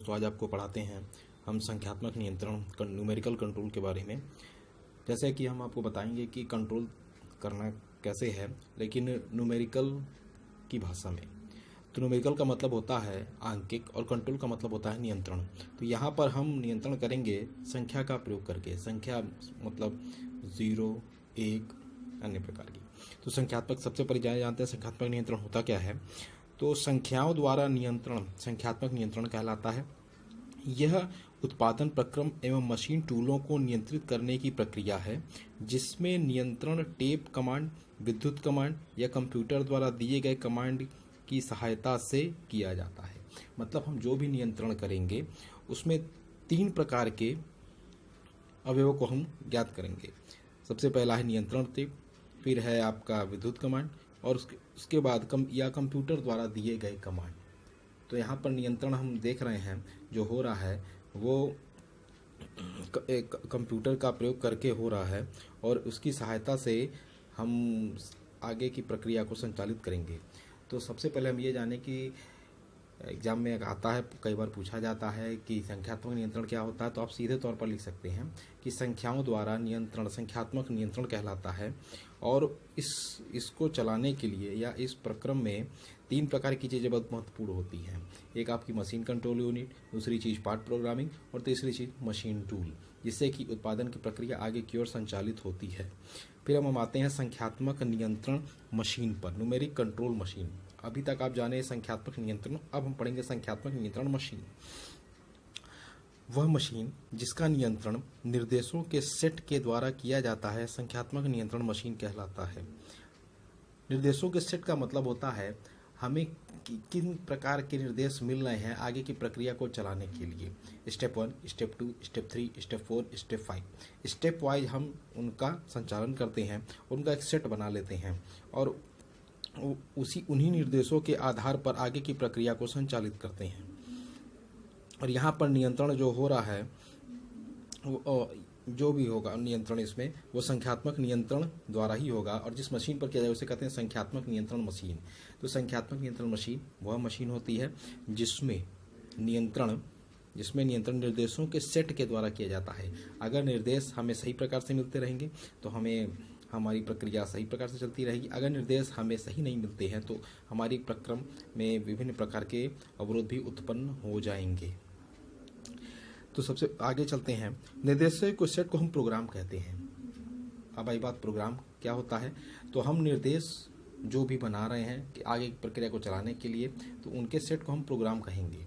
तो आज आपको पढ़ाते हैं हम संख्यात्मक नियंत्रण न्यूमेरिकल कंट्रोल के बारे में। जैसे कि हम आपको बताएंगे कि कंट्रोल करना कैसे है, लेकिन न्यूमेरिकल की भाषा में। तो न्यूमेरिकल का मतलब होता है आंकिक और कंट्रोल का मतलब होता है नियंत्रण। तो यहाँ पर हम नियंत्रण करेंगे संख्या का प्रयोग करके। संख्या मतलब 0, 1 अन्य प्रकार की। तो संख्यात्मक सबसे पहले जानते हैं संख्यात्मक नियंत्रण होता क्या है। तो संख्याओं द्वारा नियंत्रण संख्यात्मक नियंत्रण कहलाता है। यह उत्पादन प्रक्रम एवं मशीन टूलों को नियंत्रित करने की प्रक्रिया है, जिसमें नियंत्रण टेप कमांड, विद्युत कमांड या कंप्यूटर द्वारा दिए गए कमांड की सहायता से किया जाता है। मतलब हम जो भी नियंत्रण करेंगे उसमें 3 प्रकार के अवयवों को हम ज्ञात करेंगे। सबसे पहला है नियंत्रण टेप, फिर है आपका विद्युत कमांड और उसके बाद कंप्यूटर द्वारा दिए गए कमांड। तो यहाँ पर नियंत्रण हम देख रहे हैं जो हो रहा है वो एक कंप्यूटर का प्रयोग करके हो रहा है और उसकी सहायता से हम आगे की प्रक्रिया को संचालित करेंगे। तो सबसे पहले हम ये जानें कि एग्जाम में आता है, कई बार पूछा जाता है कि संख्यात्मक नियंत्रण क्या होता है। तो आप सीधे तौर पर लिख सकते हैं कि संख्याओं द्वारा नियंत्रण संख्यात्मक नियंत्रण कहलाता है। और इसको चलाने के लिए या इस प्रक्रम में 3 प्रकार की चीज़ें बहुत महत्वपूर्ण होती हैं। एक आपकी मशीन कंट्रोल यूनिट, दूसरी चीज़ पार्ट प्रोग्रामिंग और तीसरी चीज़ मशीन टूल, जिससे कि उत्पादन की प्रक्रिया आगे की ओर संचालित होती है। फिर हम आते हैं संख्यात्मक नियंत्रण मशीन पर, न्यूमेरिक कंट्रोल मशीन। अभी तक आप जाने संख्यात्मक नियंत्रण, अब हम पढ़ेंगे संख्यात्मक नियंत्रण मशीन। वह मशीन जिसका नियंत्रण निर्देशों के सेट के द्वारा किया जाता है संख्यात्मक नियंत्रण मशीन कहलाता है। निर्देशों के सेट का मतलब होता है हमें किन प्रकार के निर्देश मिल रहे हैं आगे की प्रक्रिया को चलाने के लिए। Step 1, step 2, step 3, step 4, step 5, step wise हम उनका संचालन करते हैं, उनका एक सेट बना लेते हैं और उन्हीं निर्देशों के आधार पर आगे की प्रक्रिया को संचालित करते हैं। और यहाँ पर नियंत्रण जो हो रहा है जो भी होगा नियंत्रण इसमें वो संख्यात्मक नियंत्रण द्वारा ही होगा। और जिस मशीन पर किया जाए उसे कहते हैं संख्यात्मक नियंत्रण मशीन। तो संख्यात्मक नियंत्रण मशीन वह मशीन होती है जिसमें नियंत्रण निर्देशों के सेट के द्वारा किया जाता है। अगर निर्देश हमें सही प्रकार से मिलते रहेंगे तो हमारी प्रक्रिया सही प्रकार से चलती रहेगी। अगर निर्देश हमें सही नहीं मिलते हैं तो हमारी प्रक्रम में विभिन्न प्रकार के अवरोध भी उत्पन्न हो जाएंगे। तो सबसे आगे चलते हैं। निर्देशों के सेट को हम प्रोग्राम कहते हैं। अब आई बात प्रोग्राम क्या होता है। तो हम निर्देश जो भी बना रहे हैं कि आगे की प्रक्रिया को चलाने के लिए, तो उनके सेट को हम प्रोग्राम कहेंगे।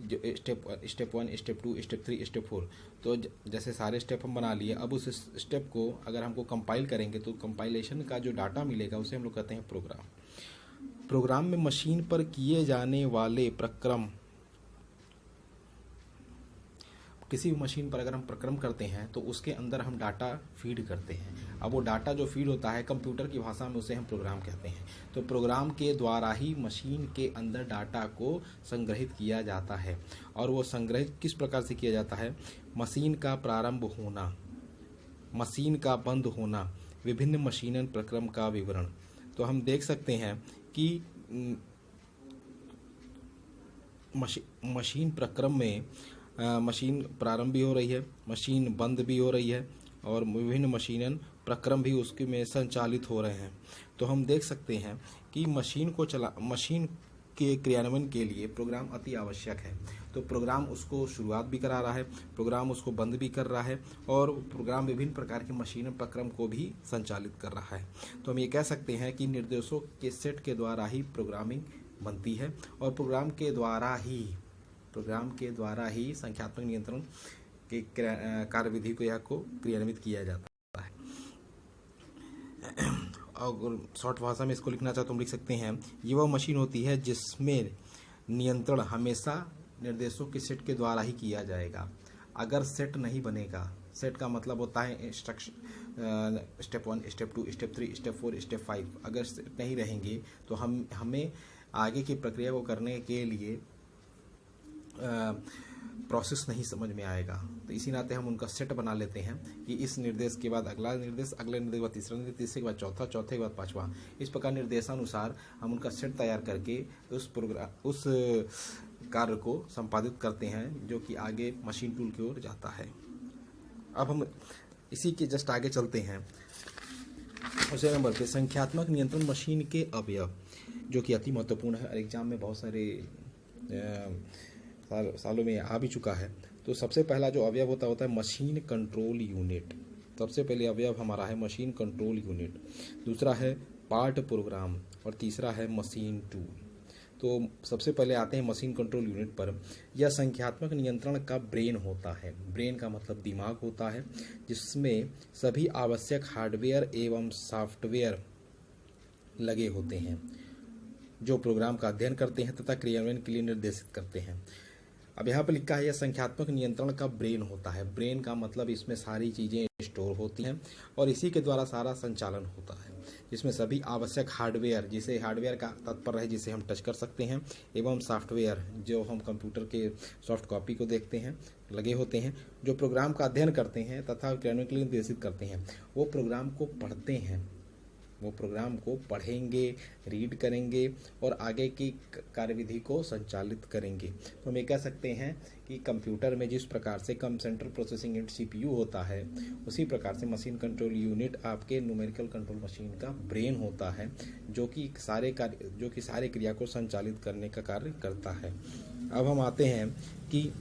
जो स्टेप 1, स्टेप 2, स्टेप 3, स्टेप 4, तो जैसे सारे स्टेप हम बना लिए। अब उस स्टेप को अगर हमको कंपाइल करेंगे तो कंपाइलेशन का जो डाटा मिलेगा उसे हम लोग कहते हैं प्रोग्राम। प्रोग्राम में मशीन पर किए जाने वाले प्रक्रम, किसी भी मशीन पर अगर हम प्रक्रम करते हैं तो उसके अंदर हम डाटा फीड करते हैं। अब वो डाटा जो फीड होता है कंप्यूटर की भाषा में उसे हम प्रोग्राम कहते हैं। तो प्रोग्राम के द्वारा ही मशीन के अंदर डाटा को संग्रहित किया जाता है। और वो संग्रहित किस प्रकार से किया जाता है। मशीन का प्रारंभ होना, मशीन का बंद होना, विभिन्न मशीनन प्रक्रम का विवरण। तो हम देख सकते हैं कि मशीन प्रक्रम में मशीन प्रारंभ भी हो रही है, मशीन बंद भी हो रही है और विभिन्न मशीनन प्रक्रम भी उसके में संचालित हो रहे हैं। तो हम देख सकते हैं कि मशीन के क्रियान्वयन के लिए प्रोग्राम अति आवश्यक है। तो प्रोग्राम उसको शुरुआत भी करा रहा है, प्रोग्राम उसको बंद भी कर रहा है और प्रोग्राम विभिन्न प्रकार के मशीन प्रक्रम को भी संचालित कर रहा है। तो हम ये कह सकते हैं कि निर्देशों के सेट के द्वारा ही प्रोग्रामिंग बनती है और प्रोग्राम के द्वारा ही संख्यात्मक नियंत्रण के कार्यविधि को क्रियान्वित किया जाता है। और शॉर्ट भाषा में इसको लिखना चाहो तो हम लिख सकते हैं, ये वह मशीन होती है जिसमें नियंत्रण हमेशा निर्देशों के सेट के द्वारा ही किया जाएगा। अगर सेट नहीं बनेगा, सेट का मतलब होता है instruction, step 1, step 2, step 3, step 4, step 5, अगर सेट नहीं रहेंगे तो हमें आगे की प्रक्रिया को करने के लिए प्रोसेस नहीं समझ में आएगा। तो इसी नाते हम उनका सेट बना लेते हैं कि इस निर्देश के बाद अगला निर्देश, अगले निर्देश के बाद तीसरा निर्देश, तीसरे के बाद चौथा, चौथे के बाद पांचवा। इस प्रकार निर्देशानुसार हम उनका सेट तैयार करके उस कार्य को संपादित करते हैं, जो कि आगे मशीन टूल की ओर जाता है। अब हम इसी के जस्ट आगे चलते हैं। दूसरे नंबर पे संख्यात्मक नियंत्रण मशीन के अवयव, जो कि अति महत्वपूर्ण है और एग्जाम में बहुत सारे सालों में आ भी चुका है। तो सबसे पहला जो अवयव होता है मशीन कंट्रोल यूनिट। सबसे पहले अवयव हमारा है मशीन कंट्रोल यूनिट, दूसरा है पार्ट प्रोग्राम और तीसरा है मशीन टूल। तो सबसे पहले आते हैं मशीन कंट्रोल यूनिट पर। यह संख्यात्मक नियंत्रण का ब्रेन होता है। ब्रेन का मतलब दिमाग होता है, जिसमें सभी आवश्यक हार्डवेयर एवं सॉफ्टवेयर लगे होते हैं, जो प्रोग्राम का अध्ययन करते हैं तथा क्रियान्वयन के लिए निर्देशित करते हैं। अब यहाँ पर लिखा है यह संख्यात्मक नियंत्रण का ब्रेन होता है। ब्रेन का मतलब इसमें सारी चीज़ें स्टोर होती हैं और इसी के द्वारा सारा संचालन होता है, जिसमें सभी आवश्यक हार्डवेयर, जिसे हार्डवेयर का तात्पर्य है जिसे हम टच कर सकते हैं, एवं सॉफ्टवेयर जो हम कंप्यूटर के सॉफ्ट कॉपी को देखते हैं, लगे होते हैं, जो प्रोग्राम का अध्ययन करते हैं तथा क्रियान्वयन के लिए निर्देशित करते हैं। वो प्रोग्राम को पढ़ते हैं, वो प्रोग्राम को पढ़ेंगे, रीड करेंगे और आगे की कार्यविधि को संचालित करेंगे। तो हम ये कह सकते हैं कि कंप्यूटर में जिस प्रकार से सेंट्रल प्रोसेसिंग यूनिट CPU होता है, उसी प्रकार से मशीन कंट्रोल यूनिट आपके न्यूमेरिकल कंट्रोल मशीन का ब्रेन होता है, जो कि सारे क्रिया को संचालित करने का कार्य करता है। अब हम आते हैं कि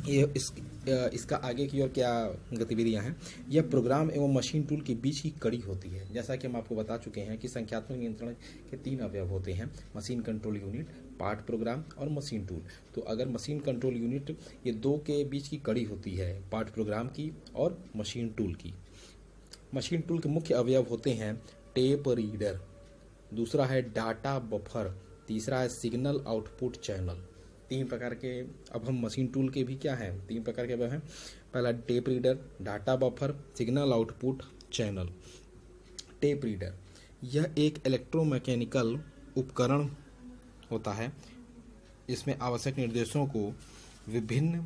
इसका आगे की ओर क्या गतिविधियां हैं। यह प्रोग्राम एवं मशीन टूल के बीच की कड़ी होती है। जैसा कि हम आपको बता चुके हैं कि संख्यात्मक नियंत्रण के 3 अवयव होते हैं, machine control unit, part programme और मशीन टूल। तो अगर मशीन कंट्रोल यूनिट, ये 2 के बीच की कड़ी होती है, पार्ट प्रोग्राम की और मशीन टूल की। मशीन टूल के मुख्य अवयव होते हैं टेप रीडर, दूसरा है डाटा बफर, तीसरा है सिग्नल आउटपुट चैनल। 3 प्रकार के, अब हम मशीन टूल के भी क्या हैं, 3 प्रकार के अवयव हैं। पहला tape reader, data buffer, signal output channel. Tape reader यह एक इलेक्ट्रोमैकेनिकल उपकरण होता है, इसमें आवश्यक निर्देशों को विभिन्न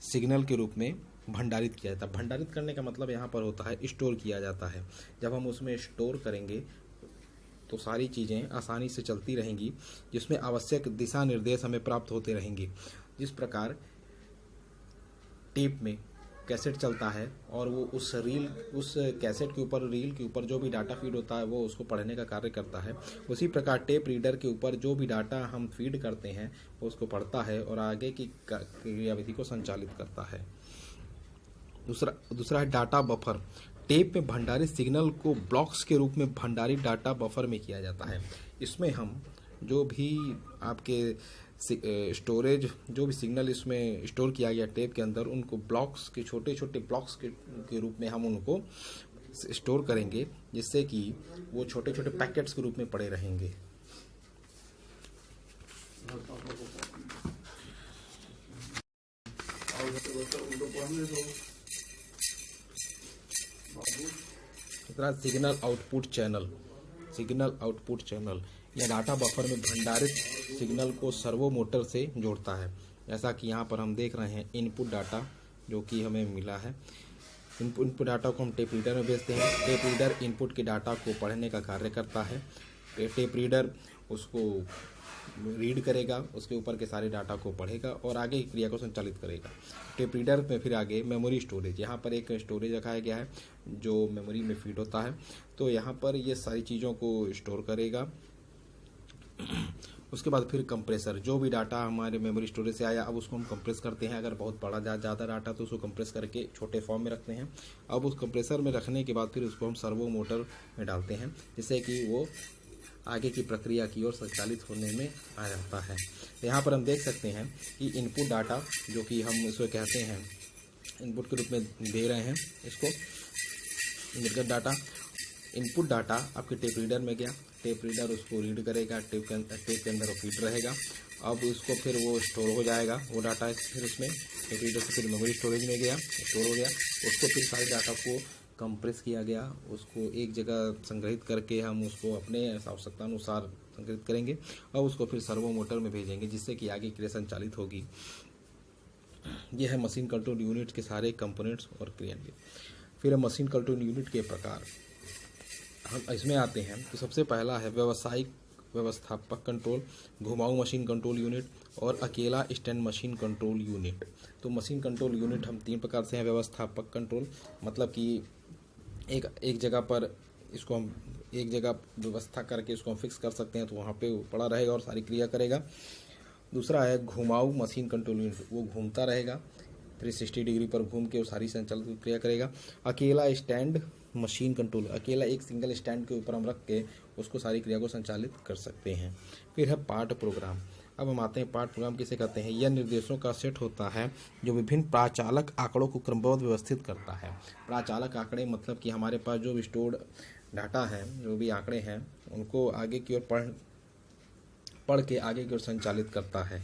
सिग्नल के रूप में भंडारित किया जाता है। भंडारित करने का मतलब यहाँ पर होता है स्टोर किया जाता है। जब हम उसमें स्टोर करेंगे तो सारी चीज़ें आसानी से चलती रहेंगी, जिसमें आवश्यक दिशा निर्देश हमें प्राप्त होते रहेंगे। जिस प्रकार टेप में कैसेट चलता है और वो उस कैसेट के ऊपर, रील के ऊपर जो भी डाटा फीड होता है वो उसको पढ़ने का कार्य करता है, उसी प्रकार टेप रीडर के ऊपर जो भी डाटा हम फीड करते हैं वो उसको पढ़ता है और आगे की क्रियाविधि को संचालित करता है। दूसरा है डाटा बफर। टेप में भंडारित सिग्नल को ब्लॉक्स के रूप में भंडारित डाटा बफर में किया जाता है। इसमें हम जो भी आपके स्टोरेज, जो भी सिग्नल इसमें स्टोर किया गया टेप के अंदर, उनको ब्लॉक्स के, छोटे छोटे ब्लॉक्स के रूप में हम उनको स्टोर करेंगे, जिससे कि वो छोटे छोटे पैकेट्स के रूप में पड़े रहेंगे। Signal output channel. Signal output channel यह डाटा बफर में भंडारित सिग्नल को सर्वो मोटर से जोड़ता है। जैसा कि यहाँ पर हम देख रहे हैं इनपुट डाटा जो कि हमें मिला है, इनपुट डाटा को हम टेप रीडर में भेजते हैं। टेप रीडर इनपुट के डाटा को पढ़ने का कार्य करता है। टेप रीडर उसको रीड करेगा, उसके ऊपर के सारे डाटा को पढ़ेगा और आगे की क्रिया को संचालित करेगा। टेप रीडर में फिर आगे मेमोरी स्टोरेज, यहाँ पर एक स्टोरेज रखाया गया है जो मेमोरी में फीड होता है, तो यहाँ पर ये सारी चीज़ों को स्टोर करेगा। उसके बाद फिर कंप्रेसर, जो भी डाटा हमारे मेमोरी स्टोरेज से आया अब उसको हम कंप्रेस करते हैं। अगर बहुत बड़ा ज़्यादा डाटा तो उसको कंप्रेस करके छोटे फॉर्म में रखते हैं। अब उस कंप्रेसर में रखने के बाद फिर उसको हम सर्वो मोटर में डालते हैं, जिससे कि वो आगे की प्रक्रिया की ओर संचालित होने में आ जाता है। यहाँ पर हम देख सकते हैं कि इनपुट डाटा, जो कि हम इसको कहते हैं इनपुट के रूप में दे रहे हैं, इसको निर्गत डाटा, इनपुट डाटा आपके टेप रीडर में गया, टेप रीडर उसको रीड करेगा, टेप के अंदर वो फीड रहेगा। अब उसको फिर वो स्टोर हो जाएगा वो डाटा, फिर उसमें टेप रीडर से फिर मेमोरी स्टोरेज में गया, स्टोर हो गया। उसको फिर सारे डाटा को कंप्रेस किया गया, उसको एक जगह संग्रहित करके हम उसको अपने आवश्यकता अनुसार संग्रहित करेंगे और उसको फिर सर्वो मोटर में भेजेंगे, जिससे कि आगे क्रिया संचालित होगी। यह है मशीन कंट्रोल यूनिट के सारे कंपोनेंट्स और क्रियान्वयन। फिर मशीन कंट्रोल यूनिट के प्रकार हम इसमें आते हैं। तो सबसे पहला है व्यवस्थापक कंट्रोल, घुमाऊ मशीन कंट्रोल यूनिट और अकेला स्टैंड मशीन कंट्रोल यूनिट। तो मशीन कंट्रोल यूनिट हम 3 प्रकार से हैं। व्यवस्थापक कंट्रोल मतलब कि एक जगह पर इसको हम एक जगह व्यवस्था करके इसको हम फिक्स कर सकते हैं, तो वहाँ पे वो पड़ा रहेगा और सारी क्रिया करेगा। दूसरा है घुमाऊ मशीन कंट्रोल यूनिट, वो घूमता रहेगा 360 डिग्री पर घूम के वो सारी संचालित क्रिया करेगा। अकेला स्टैंड मशीन कंट्रोल, अकेला एक सिंगल स्टैंड के ऊपर हम रख के उसको सारी क्रिया को संचालित कर सकते हैं। फिर है पार्ट प्रोग्राम। अब हम आते हैं पार्ट प्रोग्राम किसे कहते हैं। यह निर्देशों का सेट होता है जो विभिन्न प्राचालक आंकड़ों को क्रमबद्ध व्यवस्थित करता है। प्राचालक आंकड़े मतलब कि हमारे पास जो भी स्टोर्ड डाटा है, जो भी आंकड़े हैं, उनको आगे की ओर पढ़ के आगे की ओर संचालित करता है।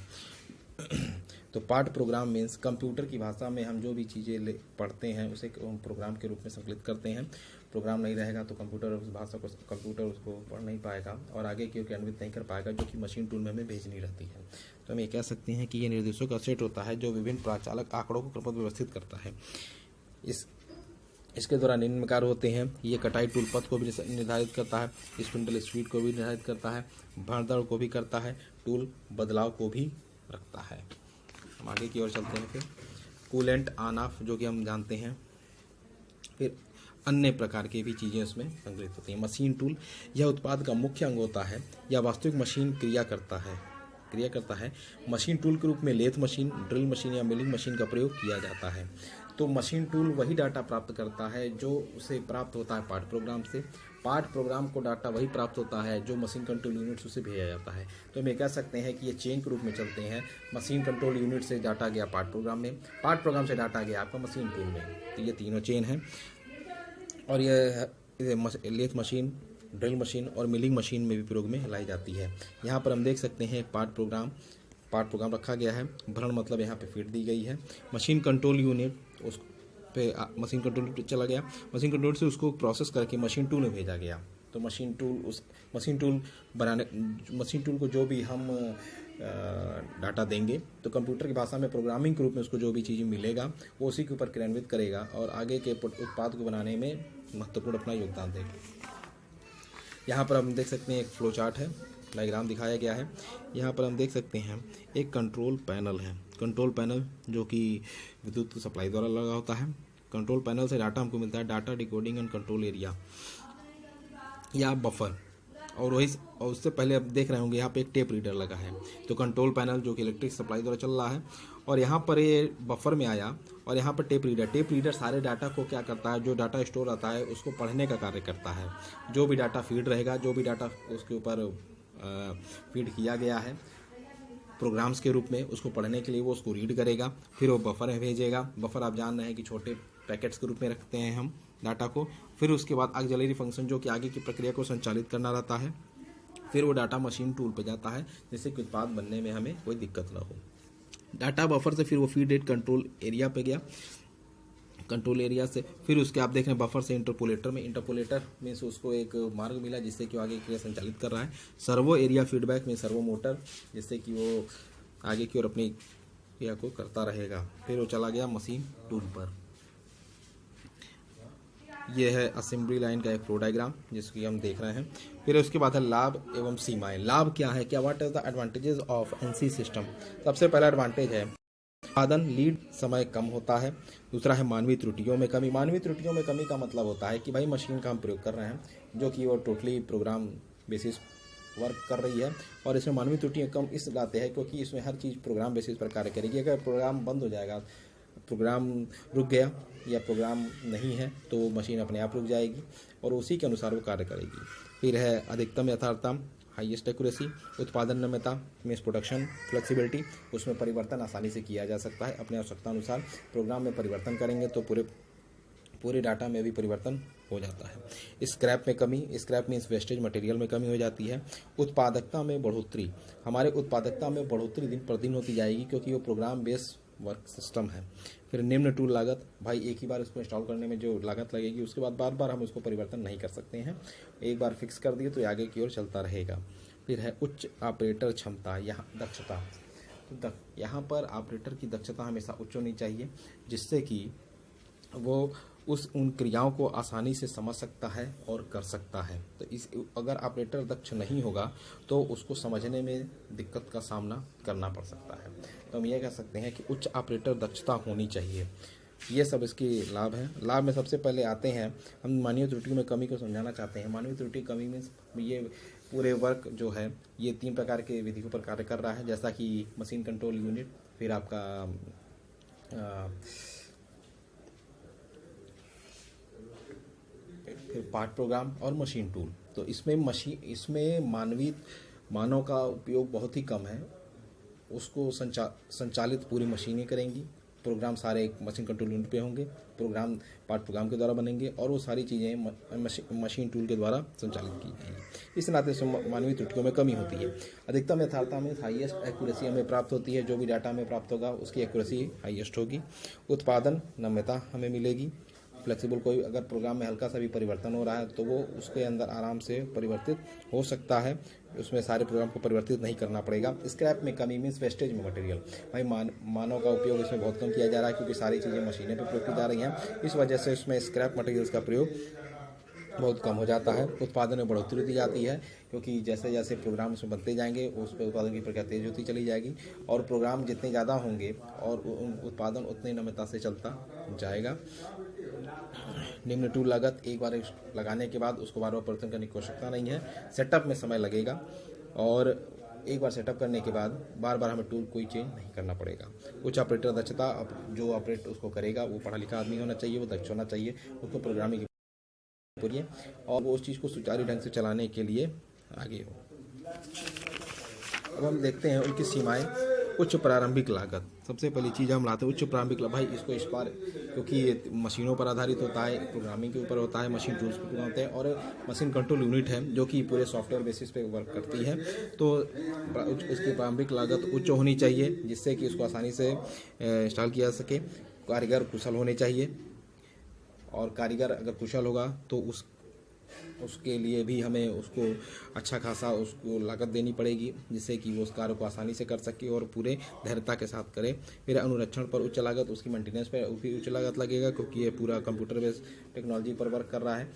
तो पार्ट प्रोग्राम मीन्स कंप्यूटर की भाषा में हम जो भी चीज़ें पढ़ते हैं उसे प्रोग्राम के रूप में संकलित करते हैं। प्रोग्राम नहीं रहेगा तो कंप्यूटर उसको पढ़ नहीं पाएगा और आगे की ओर क्रियान्वित नहीं कर पाएगा, जो कि मशीन टूल में हमें भेजनी रहती है। तो हम ये कह सकते हैं कि ये निर्देशों का सेट होता है जो विभिन्न प्राचालक आंकड़ों को क्रमबद्ध व्यवस्थित करता है। इसके द्वारा निम्न कार्य होते हैं। ये कटाई टूल पथ को भी निर्धारित करता है, स्पिंडल स्पीड को भी निर्धारित करता है, भरदड़ को भी करता है, टूल बदलाव को भी रखता है। हम आगे की ओर चलते हैं। फिर कूलेंट ऑन ऑफ जो कि हम जानते हैं। फिर अन्य प्रकार की भी चीज़ें उसमें संग्रहित होती हैं। मशीन टूल यह उत्पाद का मुख्य अंग होता है। यह वास्तविक मशीन क्रिया करता है। मशीन टूल के रूप में लेथ मशीन, ड्रिल मशीन या मिलिंग मशीन का प्रयोग किया जाता है। तो मशीन टूल वही डाटा प्राप्त करता है जो उसे प्राप्त होता है पार्ट प्रोग्राम से। पार्ट प्रोग्राम को डाटा वही प्राप्त होता है जो मशीन कंट्रोल यूनिट से उसे भेजा जाता है। तो हम ये कह सकते हैं कि ये चेन के रूप में चलते हैं। मशीन कंट्रोल यूनिट से डाटा गया पार्ट प्रोग्राम में, पार्ट प्रोग्राम से डाटा गया आपका मशीन टूल में। तो ये तीनों चेन हैं। और ये लेथ मशीन, ड्रिल मशीन और मिलिंग मशीन में भी प्रयोग में लाई जाती है। यहाँ पर हम देख सकते हैं पार्ट प्रोग्राम रखा गया है। भरण मतलब यहाँ पे फीड दी गई है। मशीन कंट्रोल यूनिट उस पे मशीन कंट्रोल पे चला गया। मशीन कंट्रोल से उसको प्रोसेस करके मशीन टूल में भेजा गया। तो मशीन टूल को जो भी हम डाटा देंगे तो कंप्यूटर की भाषा में प्रोग्रामिंग के रूप में उसको जो भी चीज़ मिलेगा वो उसी के ऊपर क्रियान्वित करेगा और आगे के उत्पाद को बनाने में महत्वपूर्ण अपना योगदान देगा। यहाँ पर हम देख सकते हैं एक फ्लो चार्ट है, डायग्राम दिखाया गया है। यहाँ पर हम देख सकते हैं एक कंट्रोल पैनल है। कंट्रोल पैनल जो कि विद्युत सप्लाई द्वारा लगा होता है। कंट्रोल पैनल से डाटा हमको मिलता है, data decoding and control area या बफर। और उससे पहले आप देख रहे होंगे यहाँ पे एक टेप रीडर लगा है। तो कंट्रोल पैनल जो कि इलेक्ट्रिक सप्लाई द्वारा चल रहा है और यहाँ पर ये बफर में आया और यहाँ पर टेप रीडर सारे डाटा को क्या करता है, जो डाटा स्टोर रहता है उसको पढ़ने का कार्य करता है। जो भी डाटा फीड रहेगा, जो भी डाटा उसके ऊपर फीड किया गया है प्रोग्राम्स के रूप में, उसको पढ़ने के लिए वो उसको रीड करेगा, फिर वो बफर में भेजेगा। बफर आप जान रहे हैं कि छोटे पैकेट्स के रूप में रखते हैं हम डाटा को। फिर उसके बाद ऑक्सिलरी फंक्शन जो कि आगे की प्रक्रिया को संचालित करना रहता है। फिर वो डाटा मशीन टूल पे जाता है जिससे कि उत्पाद बनने में हमें कोई दिक्कत ना हो। डाटा बफर से फिर वो फीड रेट कंट्रोल एरिया पे गया। कंट्रोल एरिया से फिर उसके आप देख रहे हैं बफर से इंटरपोलेटर में से उसको एक मार्ग मिला जिससे कि वो आगे क्रिया संचालित कर रहा है। सर्वो एरिया फीडबैक में सर्वो मोटर जिससे कि वो आगे की ओर अपनी क्रिया को करता रहेगा। फिर वो चला गया मशीन टूल पर। यह है असेंबली लाइन का एक फ्लो डायग्राम जिसकी हम देख रहे हैं। फिर उसके बाद है लाभ एवं सीमाएं। लाभ क्या है, क्या what is the advantages of NC system. सबसे पहला एडवांटेज है उत्पादन लीड समय कम होता है। दूसरा है मानवीय त्रुटियों में कमी। मानवीय त्रुटियों में कमी का मतलब होता है कि भाई मशीन का हम प्रयोग कर रहे हैं जो कि वो टोटली प्रोग्राम बेसिस वर्क कर रही है और इसमें मानवीय त्रुटियाँ कम इस लाते हैं क्योंकि इसमें हर चीज़ प्रोग्राम बेसिस पर कार्य करेगी। अगर प्रोग्राम बंद हो जाएगा, प्रोग्राम रुक गया या प्रोग्राम नहीं है तो मशीन अपने आप रुक जाएगी और उसी के अनुसार वो कार्य करेगी। फिर है अधिकतम यथार्थता, हाईएस्ट एक्यूरेसी, उत्पादन नम्यता, मीन्स प्रोडक्शन फ्लेक्सिबिलिटी, उसमें परिवर्तन आसानी से किया जा सकता है अपने आवश्यकता अनुसार। प्रोग्राम में परिवर्तन करेंगे तो पूरे डाटा में भी परिवर्तन हो जाता है। स्क्रैप में कमी, स्क्रैप मीन्स वेस्टेज मटेरियल में कमी हो जाती है। उत्पादकता में बढ़ोतरी, हमारे उत्पादकता में बढ़ोतरी दिन पर दिन होती जाएगी क्योंकि वो प्रोग्राम बेस्ड वर्क सिस्टम है। फिर निम्न टूल लागत, भाई एक ही बार इसको इंस्टॉल करने में जो लागत लगेगी उसके बाद बार बार हम उसको परिवर्तन नहीं कर सकते हैं। एक बार फिक्स कर दिए तो ये आगे की ओर चलता रहेगा। फिर है उच्च ऑपरेटर क्षमता, यहाँ दक्षता। तो यहाँ पर ऑपरेटर की दक्षता हमेशा उच्च होनी चाहिए जिससे कि वो उस उन क्रियाओं को आसानी से समझ सकता है और कर सकता है। तो इस अगर ऑपरेटर दक्ष नहीं होगा तो उसको समझने में दिक्कत का सामना करना पड़ सकता है। तो हम ये कह सकते हैं कि उच्च ऑपरेटर दक्षता होनी चाहिए। ये सब इसके लाभ हैं। लाभ में सबसे पहले आते हैं, हम मानवीय त्रुटि में कमी को समझाना चाहते हैं। मानवीय त्रुटि कमी में ये पूरे वर्क जो है ये 3 प्रकार के विधियों पर कार्य कर रहा है, जैसा कि मशीन कंट्रोल यूनिट, फिर आपका फिर पार्ट प्रोग्राम और मशीन टूल। तो इसमें मानव का उपयोग बहुत ही कम है। उसको संचालित पूरी मशीनें करेंगी। प्रोग्राम सारे मशीन कंट्रोल यूनिट पे होंगे, प्रोग्राम पार्ट प्रोग्राम के द्वारा बनेंगे और वो सारी चीज़ें मशीन टूल के द्वारा संचालित की जाएंगी। इस नाते से मानवीय त्रुटियों में कमी होती है। अधिकतम यथार्थता में हाईएस्ट एक्यूरेसी हमें प्राप्त होती है। जो भी डाटा हमें प्राप्त होगा उसकी एक्यूरेसी हाईएस्ट होगी। उत्पादन नम्यता हमें मिलेगी। फ्लेक्सिबल, कोई अगर प्रोग्राम में हल्का सा भी परिवर्तन हो रहा है तो वो उसके अंदर आराम से परिवर्तित हो सकता है। उसमें सारे प्रोग्राम को परिवर्तित नहीं करना पड़ेगा। स्क्रैप में कमी मीन्स वेस्टेज में मटेरियल, भाई मानव का उपयोग इसमें बहुत कम किया जा रहा है क्योंकि सारी चीज़ें मशीनें पर प्रयोग की जा रही हैं। इस वजह से उसमें स्क्रैप मटेरियल्स का प्रयोग बहुत कम हो जाता है। उत्पादन में बढ़ोतरी दी जाती है क्योंकि जैसे जैसे प्रोग्राम उसमें बनते जाएंगे उस पर उत्पादन की प्रक्रिया तेज होती चली जाएगी और प्रोग्राम जितने ज़्यादा होंगे और उत्पादन उतनी नम्यता से चलता जाएगा। निम्न टूल लागत, एक बार लगाने के बाद उसको बार बार परिवर्तन करने की आवश्यकता नहीं है। सेटअप में समय लगेगा और एक बार सेटअप करने के बाद बार बार हमें टूल कोई चेंज नहीं करना पड़ेगा। उच्च ऑपरेटर दक्षता, जो ऑपरेट उसको करेगा वो पढ़ा लिखा आदमी होना चाहिए, वो दक्ष होना चाहिए, उसको प्रोग्रामिंग पूरी और वो उस चीज़ को सुचारू ढंग से चलाने के लिए आगे हो। अब हम देखते हैं उनकी सीमाएं। उच्च प्रारंभिक लागत, सबसे पहली चीज़ हम लाते हैं उच्च प्रारंभिक लागत। भाई इसको इस बार क्योंकि ये मशीनों पर आधारित होता है, प्रोग्रामिंग के ऊपर होता है, मशीन टूल्स पर होते हैं और मशीन कंट्रोल यूनिट है जो कि पूरे सॉफ्टवेयर बेसिस पे वर्क करती है। तो इसकी प्रारंभिक लागत उच्च होनी चाहिए जिससे कि उसको आसानी से इंस्टॉल किया जा सके। कारीगर कुशल होने चाहिए और कारीगर अगर कुशल होगा तो उसके लिए भी हमें उसको अच्छा खासा उसको लागत देनी पड़ेगी जिससे कि वो उस कार्य को आसानी से कर सके और पूरे धैर्यता के साथ करे। फिर अनुरक्षण पर उच्च लागत, उसकी मेंटेनेंस पर भी उच्च लागत लगेगा क्योंकि ये पूरा कंप्यूटर बेस्ड टेक्नोलॉजी पर वर्क कर रहा है।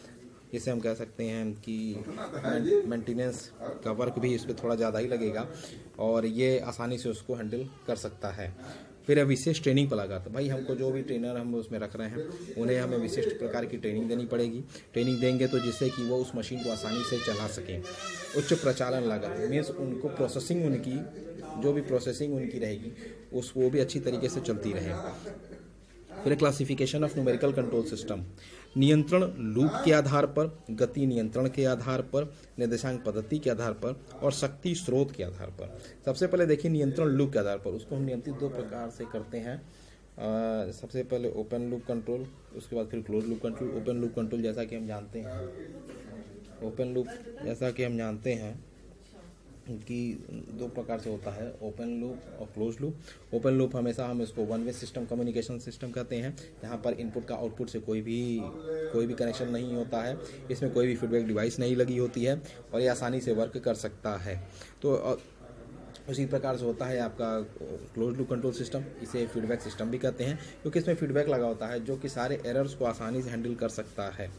इसे हम कह सकते हैं कि मेंटेनेंस का वर्क भी इस पर थोड़ा ज़्यादा ही लगेगा और ये आसानी से उसको हैंडल कर सकता है। फिर विशेष ट्रेनिंग पर लागत, भाई हमको जो भी ट्रेनर हम उसमें रख रहे हैं उन्हें हमें विशिष्ट प्रकार की ट्रेनिंग देनी पड़ेगी। ट्रेनिंग देंगे तो जिससे कि वो उस मशीन को आसानी से चला सकें। उच्च प्रचालन लागत मीन्स उनको प्रोसेसिंग, उनकी जो भी प्रोसेसिंग उनकी रहेगी वो भी अच्छी तरीके से चलती रहे। फिर classification of numerical control system, नियंत्रण लूप के आधार पर, गति नियंत्रण के आधार पर, निर्देशांक पद्धति के आधार पर और शक्ति स्रोत के आधार पर। सबसे पहले देखिए नियंत्रण लूप के आधार पर, उसको हम नियंत्रित 2 प्रकार से करते हैं। सबसे पहले ओपन लूप कंट्रोल, उसके बाद फिर close loop control. Open loop control जैसा कि हम जानते हैं कि 2 प्रकार से होता है, ओपन लूप और क्लोज लूप। ओपन लूप हमेशा हम इसको one way system, communication system कहते हैं, जहाँ पर इनपुट का आउटपुट से कोई भी कनेक्शन नहीं होता है, इसमें कोई भी फीडबैक डिवाइस नहीं लगी होती है और ये आसानी से वर्क कर सकता है। तो उसी प्रकार से होता है आपका क्लोज लूप कंट्रोल सिस्टम, इसे फीडबैक सिस्टम भी कहते हैं क्योंकि इसमें फीडबैक लगा होता है जो कि सारे एरर्स को आसानी से हैंडल कर सकता है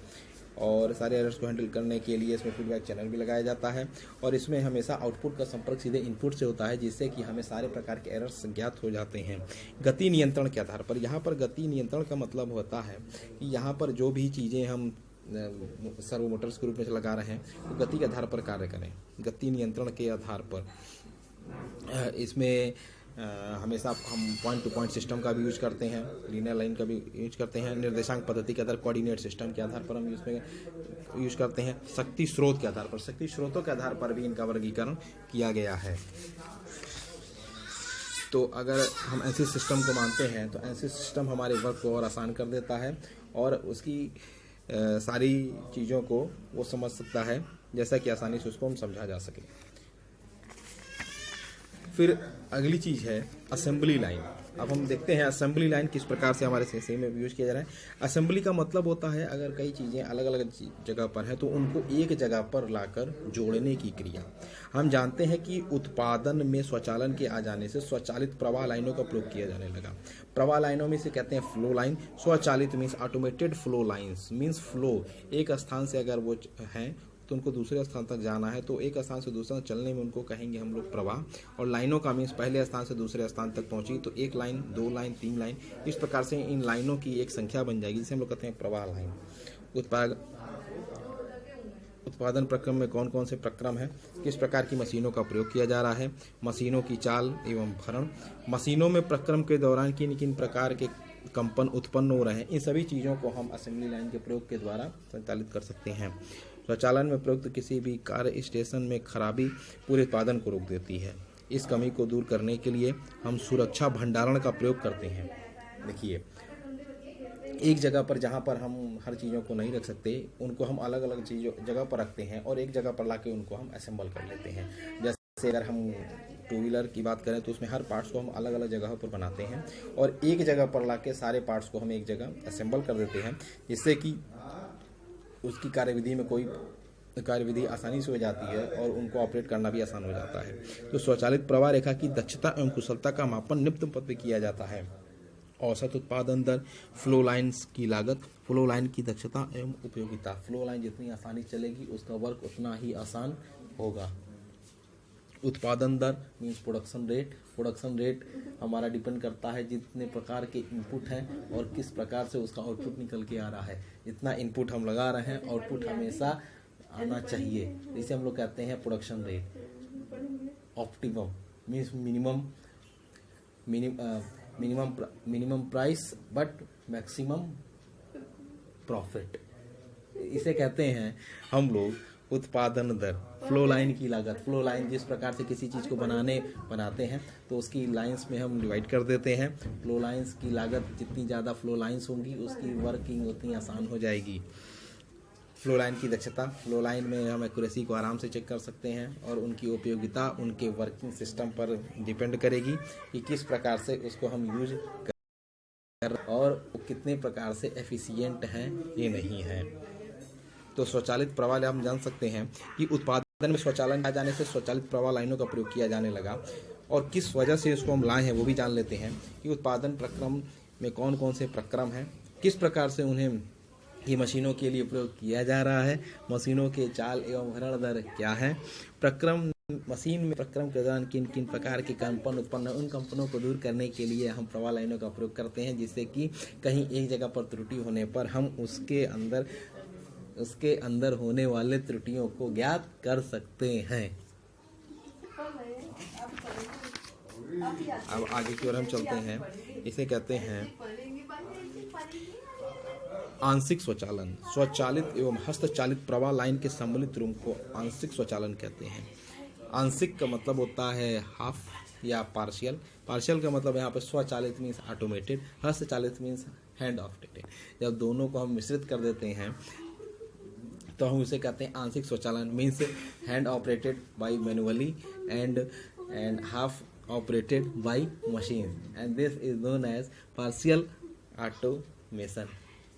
और सारे एरर्स को हैंडल करने के लिए इसमें फीडबैक चैनल भी लगाया जाता है और इसमें हमेशा आउटपुट का संपर्क सीधे इनपुट से होता है जिससे कि हमें सारे प्रकार के एरर्स ज्ञात हो जाते हैं। गति नियंत्रण के आधार पर, यहाँ पर गति नियंत्रण का मतलब होता है कि यहाँ पर जो भी चीज़ें हम सर्वो मोटर्स के रूप में लगा रहे हैं वो गति के आधार पर कार्य करें। गति नियंत्रण के आधार पर इसमें हमेशा हम पॉइंट टू पॉइंट सिस्टम का भी यूज करते हैं, लीनियर लाइन का भी यूज करते हैं। निर्देशांक पद्धति के आधार, कोऑर्डिनेट सिस्टम के आधार पर हम इसमें यूज करते हैं। शक्ति स्रोत के आधार पर, शक्ति स्रोतों के आधार पर भी इनका वर्गीकरण किया गया है। तो अगर हम ऐसे सिस्टम को मानते हैं तो ऐसे सिस्टम हमारे वर्क को और आसान कर देता है और उसकी सारी चीज़ों को वो समझ सकता है जैसा कि आसानी से उसको हम समझा जा सके। फिर अगली चीज़ है असेंबली लाइन। अब हम देखते हैं असेंबली लाइन किस प्रकार से हमारे सीएससी में यूज किया जा रहा है। असेंबली का मतलब होता है अगर कई चीज़ें अलग अलग जगह पर हैं तो उनको एक जगह पर लाकर जोड़ने की क्रिया। हम जानते हैं कि उत्पादन में स्वचालन के आ जाने से स्वचालित प्रवाह लाइनों का प्रयोग किया जाने लगा। प्रवाह लाइनों में से कहते हैं फ्लो लाइन। स्वचालित means automated flow lines means flow, एक स्थान से अगर वो हैं तो उनको दूसरे स्थान तक जाना है तो एक स्थान से दूसरा चलने में उनको कहेंगे हम लोग प्रवाह। और लाइनों का मीन्स पहले स्थान से दूसरे स्थान तक पहुंची तो एक लाइन, दो लाइन, तीन लाइन, इस प्रकार से इन लाइनों की एक संख्या बन जाएगी जिसे हम लोग कहते हैं प्रवाह लाइन। उत्पादन प्रक्रम में कौन कौन से प्रक्रम है, किस प्रकार की मशीनों का प्रयोग किया जा रहा है, मशीनों की चाल एवं भरण, मशीनों में प्रक्रम के दौरान किन किन प्रकार के कंपन उत्पन्न हो रहे हैं, इन सभी चीज़ों को हम असेंबली लाइन के प्रयोग के द्वारा संचालित कर सकते हैं। स्वचालन में प्रयुक्त किसी भी कार्य स्टेशन में खराबी पूरे उत्पादन को रोक देती है। इस कमी को दूर करने के लिए हम सुरक्षा भंडारण का प्रयोग करते हैं। देखिए, एक जगह पर जहाँ पर हम हर चीज़ों को नहीं रख सकते उनको हम अलग अलग चीज़ों जगह पर रखते हैं और एक जगह पर लाके उनको हम असेंबल कर लेते हैं। जैसे अगर हम टू व्हीलर की बात करें तो उसमें हर पार्ट्स को हम अलग अलग जगह पर बनाते हैं और एक जगह पर लाके सारे पार्ट्स को हम एक जगह असेंबल कर देते हैं, जिससे कि उसकी कार्यविधि में कोई कार्यविधि आसानी से हो जाती है और उनको ऑपरेट करना भी आसान हो जाता है। तो स्वचालित प्रवाह रेखा की दक्षता एवं कुशलता का मापन निम्न पद पे किया जाता है। औसत उत्पादन दर, फ्लो लाइन्स की लागत, फ्लो लाइन की दक्षता एवं उपयोगिता। फ्लो लाइन जितनी आसानी चलेगी उसका वर्क उतना ही आसान होगा। उत्पादन दर means production rate. Production rate हमारा डिपेंड करता है जितने प्रकार के इनपुट हैं और किस प्रकार से उसका आउटपुट निकल के आ रहा है। जितना इनपुट हम लगा रहे हैं आउटपुट हमेशा आना चाहिए, इसे हम लोग कहते हैं production rate. Optimum means minimum price but maximum profit, इसे कहते हैं हम लोग उत्पादन दर। फ्लो लाइन की लागत, फ्लो लाइन जिस प्रकार से किसी चीज़ को बनाते हैं तो उसकी लाइंस में हम डिवाइड कर देते हैं। फ्लो लाइंस की लागत जितनी ज़्यादा फ्लो लाइंस होंगी उसकी वर्किंग उतनी आसान हो जाएगी। फ्लो लाइन की दक्षता, फ्लो लाइन में हम एक्यूरेसी को आराम से चेक कर सकते हैं और उनकी उपयोगिता उनके वर्किंग सिस्टम पर डिपेंड करेगी कि किस प्रकार से उसको हम यूज कर और कितने प्रकार से एफिशिएंट हैं ये नहीं है। तो स्वचालित प्रवाह हम जान सकते हैं कि उत्पादन में स्वचालन आ जाने से स्वचालित प्रवाह लाइनों का प्रयोग किया जाने लगा और किस वजह से इसको हम लाए हैं वो भी जान लेते हैं कि उत्पादन प्रक्रम में कौन कौन से प्रक्रम हैं, किस प्रकार से उन्हें ये मशीनों के लिए प्रयोग किया जा रहा है, मशीनों के चाल एवं भरण दर क्या है, प्रक्रम मशीन में प्रक्रम के दौरान किन किन प्रकार के कंपन उत्पन्न, उन कंपनों को दूर करने के लिए हम प्रवाह लाइनों का प्रयोग करते हैं, जिससे कि कहीं एक जगह पर त्रुटि होने पर हम उसके अंदर होने वाले त्रुटियों को ज्ञात कर सकते हैं। अब आगे की ओर हम चलते हैं, इसे कहते हैं आंशिक स्वचालन। स्वचालित एवं हस्तचालित प्रवाह लाइन के सम्मिलित रूप को आंशिक स्वचालन कहते हैं। आंशिक का मतलब होता है हाफ या पार्शियल। पार्शियल का मतलब यहाँ पर स्वचालित मीन्स ऑटोमेटेड, हस्तचालित मीन्स हैंड ऑपरेटेड। जब दोनों को हम मिश्रित कर देते हैं तो हम उसे कहते हैं आंशिक स्वचालन, means hand operated by manually and half operated by machine and this is known as partial automation.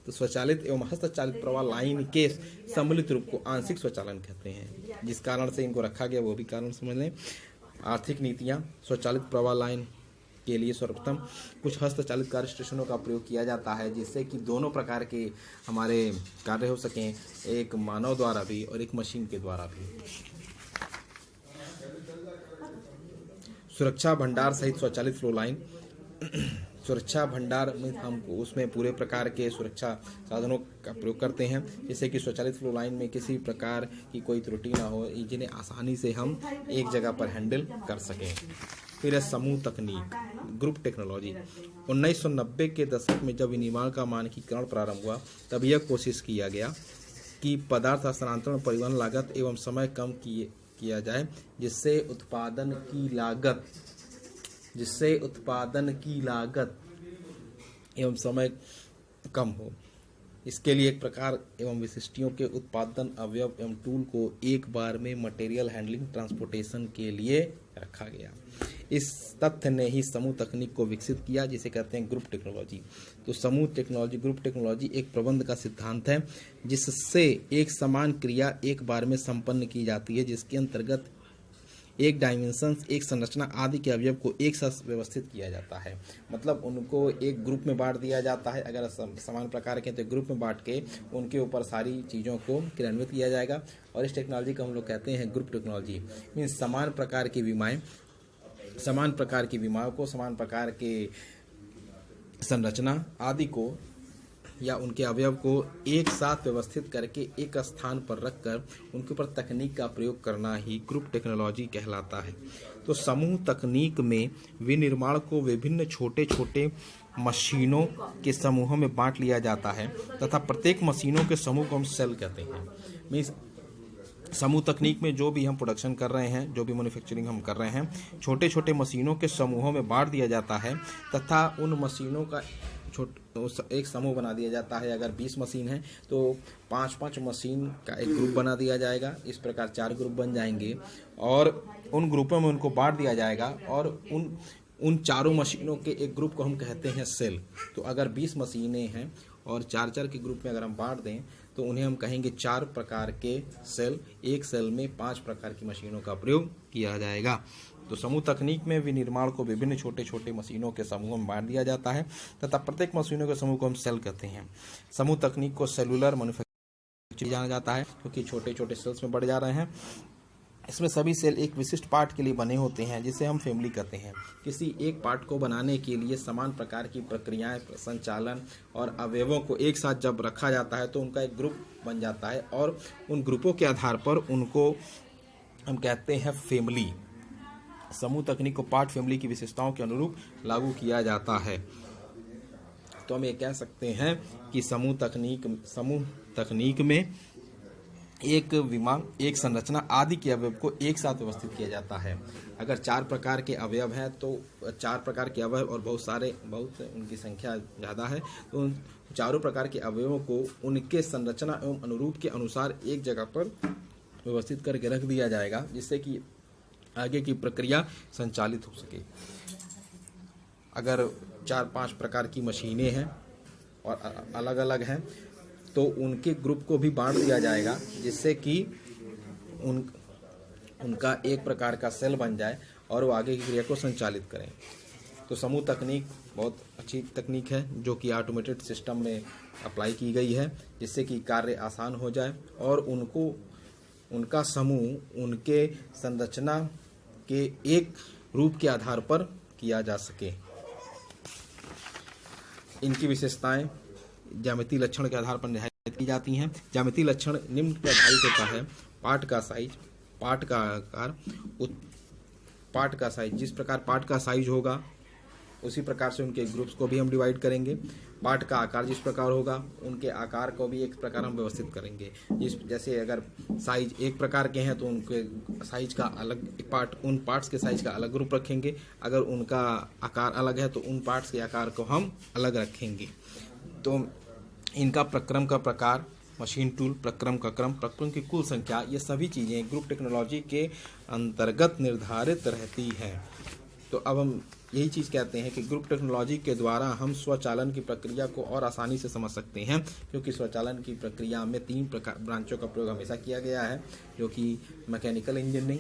तो स्वचालित एवं हस्तचालित प्रवाह लाइन के सम्मिलित रूप को आंशिक स्वचालन कहते हैं। जिस कारण से इनको रखा गया वो भी कारण समझ लें। आर्थिक नीतियाँ, स्वचालित प्रवाह लाइन के लिए सर्वप्रथम कुछ हस्तचालित कार्य स्टेशनों का प्रयोग किया जाता है, जिससे कि दोनों प्रकार के हमारे कार्य हो सकें, एक मानव द्वारा भी और एक मशीन के द्वारा भी। सुरक्षा भंडार सहित स्वचालित फ्लो लाइन। सुरक्षा भंडार में हम उसमें पूरे प्रकार के सुरक्षा साधनों का प्रयोग करते हैं, जिससे कि स्वचालित फ्लो लाइन में किसी प्रकार की कोई त्रुटि ना हो, जिन्हें आसानी से हम एक जगह पर हैंडल कर सकें। फिर है समूह तकनीक, ग्रुप टेक्नोलॉजी। 1990 के दशक में जब विनिर्माण का मानकीकरण प्रारंभ हुआ तब यह कोशिश किया गया कि पदार्थ हस्तांतरण, परिवहन लागत एवं समय कम किया जाए, जिससे उत्पादन की लागत एवं समय कम हो। इसके लिए एक प्रकार एवं विशिष्टियों के उत्पादन अवयव एवं टूल को एक बार में मटेरियल हैंडलिंग ट्रांसपोर्टेशन के लिए रखा गया। इस तथ्य ने ही समूह तकनीक को विकसित किया, जिसे कहते हैं ग्रुप टेक्नोलॉजी। तो समूह टेक्नोलॉजी, ग्रुप टेक्नोलॉजी एक प्रबंध का सिद्धांत है जिससे एक समान क्रिया एक बार में संपन्न की जाती है, जिसके अंतर्गत एक डायमेंशन, एक संरचना आदि के अवयव को एक साथ व्यवस्थित किया जाता है। मतलब उनको एक ग्रुप में बांट दिया जाता है, अगर समान प्रकार के तो ग्रुप में बांट के उनके ऊपर सारी चीज़ों को क्रियान्वित किया जाएगा। और इस टेक्नोलॉजी को हम लोग कहते हैं ग्रुप टेक्नोलॉजी। मीन्स समान प्रकार की विमाएँ, समान प्रकार की विमाओं को, समान प्रकार के संरचना आदि को या उनके अवयव को एक साथ व्यवस्थित करके एक स्थान पर रखकर उनके ऊपर तकनीक का प्रयोग करना ही ग्रुप टेक्नोलॉजी कहलाता है। तो समूह तकनीक में विनिर्माण को विभिन्न छोटे छोटे मशीनों के समूहों में बांट लिया जाता है तथा प्रत्येक मशीनों के समूह को हम सेल कहते हैं। मीन्स समूह तकनीक में जो भी हम प्रोडक्शन कर रहे हैं, जो भी मैन्युफैक्चरिंग हम कर रहे हैं, छोटे छोटे मशीनों के समूहों में बांट दिया जाता है तथा उन मशीनों का एक समूह बना दिया जाता है। अगर 20 मशीन है तो 5-5 मशीन का एक ग्रुप बना दिया जाएगा। इस प्रकार 4 ग्रुप बन जाएंगे और उन ग्रुपों में उनको बांट दिया जाएगा और उन चारों मशीनों के एक ग्रुप को हम कहते हैं सेल। तो अगर 20 मशीनें हैं और 4-4 के ग्रुप में अगर हम बांट दें तो उन्हें हम कहेंगे 4 प्रकार के सेल। एक सेल में 5 प्रकार की मशीनों का प्रयोग किया जाएगा। तो समूह तकनीक में विनिर्माण को विभिन्न छोटे छोटे मशीनों के समूह में बांट दिया जाता है तथा प्रत्येक मशीनों के समूह को हम सेल कहते हैं। समूह तकनीक को सेलुलर मैन्युफैक्चरिंग जाना जाता है क्योंकि छोटे छोटे सेल्स में बढ़ जा रहे हैं। इसमें सभी सेल एक विशिष्ट पार्ट के लिए बने होते हैं जिसे हम फैमिली कहते हैं। किसी एक पार्ट को बनाने के लिए समान प्रकार की प्रक्रियाएं, संचालन और अवयवों को एक साथ जब रखा जाता है तो उनका एक ग्रुप बन जाता है और उन ग्रुपों के आधार पर उनको हम कहते हैं फैमिली। समूह तकनीक को पार्ट फैमिली की विशेषताओं के अनुरूप लागू किया जाता है। तो हम ये कह सकते हैं कि समूह तकनीक में एक विमान, एक संरचना आदि के अवयव को एक साथ व्यवस्थित किया जाता है। अगर 4 प्रकार के अवयव हैं तो 4 प्रकार के अवयव और बहुत उनकी संख्या ज़्यादा है तो उन चारों प्रकार के अवयवों को उनके संरचना एवं अनुरूप के अनुसार एक जगह पर व्यवस्थित करके रख दिया जाएगा जिससे कि आगे की प्रक्रिया संचालित हो सके। अगर 4-5 प्रकार की मशीनें हैं और अलग अलग हैं तो उनके ग्रुप को भी बांट दिया जाएगा जिससे कि उनका एक प्रकार का सेल बन जाए और वो आगे की क्रिया को संचालित करें। तो समूह तकनीक बहुत अच्छी तकनीक है जो कि ऑटोमेटेड सिस्टम में अप्लाई की गई है जिससे कि कार्य आसान हो जाए और उनका समूह उनके संरचना के एक रूप के आधार पर किया जा सके। इनकी विशेषताएं ज्यामितीय लक्षण के आधार पर निर्धारित की जाती हैं। ज्यामितीय लक्षण निम्न पर आधारित होता है: पार्ट का साइज, पार्ट का आकार, पार्ट का साइज। जिस प्रकार पार्ट का साइज होगा उसी प्रकार से उनके ग्रुप्स को भी हम डिवाइड करेंगे। पार्ट का आकार जिस प्रकार होगा उनके आकार को भी एक प्रकार हम व्यवस्थित करेंगे। जैसे अगर साइज एक प्रकार के हैं तो उनके साइज का अलग पार्ट, उन पार्ट्स के साइज का अलग ग्रुप रखेंगे। अगर उनका आकार अलग है तो उन पार्ट्स के आकार को हम अलग रखेंगे। तो इनका प्रक्रम का प्रकार, मशीन टूल, प्रक्रम का क्रम, प्रक्रम की कुल संख्या, ये सभी चीज़ें ग्रुप टेक्नोलॉजी के अंतर्गत निर्धारित रहती हैं। तो अब हम यही चीज़ कहते हैं कि ग्रुप टेक्नोलॉजी के द्वारा हम स्वचालन की प्रक्रिया को और आसानी से समझ सकते हैं क्योंकि स्वचालन की प्रक्रिया में 3 ब्रांचों का प्रयोग हमेशा किया गया है जो कि मैकेनिकल इंजीनियरिंग,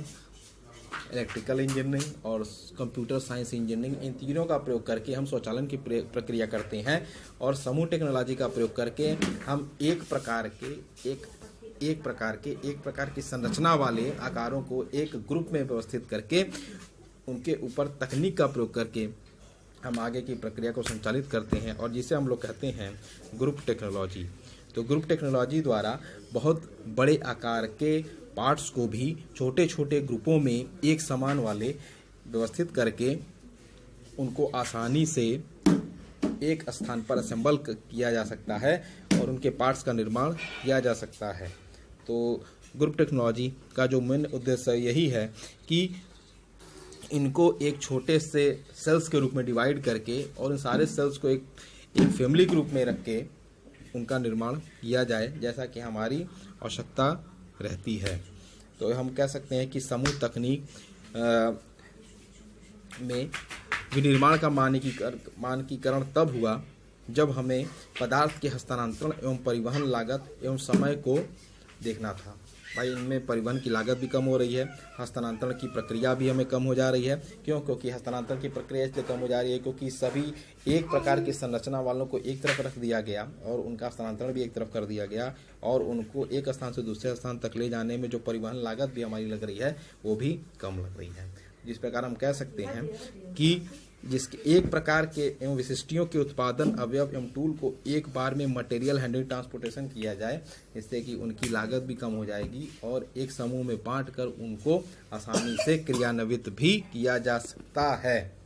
इलेक्ट्रिकल इंजीनियरिंग और कंप्यूटर साइंस इंजीनियरिंग। इन तीनों का प्रयोग करके हम स्वचालन की प्रक्रिया करते हैं और समूह टेक्नोलॉजी का प्रयोग करके हम एक प्रकार की संरचना वाले आकारों को एक ग्रुप में व्यवस्थित करके उनके ऊपर तकनीक का प्रयोग करके हम आगे की प्रक्रिया को संचालित करते हैं और जिसे हम लोग कहते हैं ग्रुप टेक्नोलॉजी। तो ग्रुप टेक्नोलॉजी द्वारा बहुत बड़े आकार के पार्ट्स को भी छोटे छोटे ग्रुपों में एक समान वाले व्यवस्थित करके उनको आसानी से एक स्थान पर असेंबल किया जा सकता है और उनके पार्ट्स का निर्माण किया जा सकता है। तो ग्रुप टेक्नोलॉजी का जो मेन उद्देश्य यही है कि इनको एक छोटे से सेल्स के रूप में डिवाइड करके और इन सारे सेल्स को एक फैमिली ग्रुप में रख के उनका निर्माण किया जाए जैसा कि हमारी आवश्यकता रहती है। तो हम कह सकते हैं कि समूह तकनीक में विनिर्माण का मानकीकरण तब हुआ जब हमें पदार्थ के हस्तांतरण एवं परिवहन लागत एवं समय को देखना था। भाई इनमें परिवहन की लागत भी कम हो रही है, हस्तांतरण की प्रक्रिया भी हमें कम हो जा रही है। क्यों? क्योंकि हस्तांतरण की प्रक्रिया इसलिए कम हो जा रही है क्योंकि सभी एक प्रकार की संरचना वालों को एक तरफ रख दिया गया और उनका हस्तांतरण भी एक तरफ कर दिया गया, और उनको एक स्थान से दूसरे स्थान तक ले जाने में जो परिवहन लागत भी हमारी लग रही है वो भी कम लग रही है। जिस प्रकार हम कह सकते हैं कि जिसके एक प्रकार के एवं विशिष्टियों के उत्पादन अवयव एवं टूल को एक बार में मटेरियल हैंडलिंग ट्रांसपोर्टेशन किया जाए, इससे कि उनकी लागत भी कम हो जाएगी और एक समूह में बांटकर उनको आसानी से क्रियान्वित भी किया जा सकता है।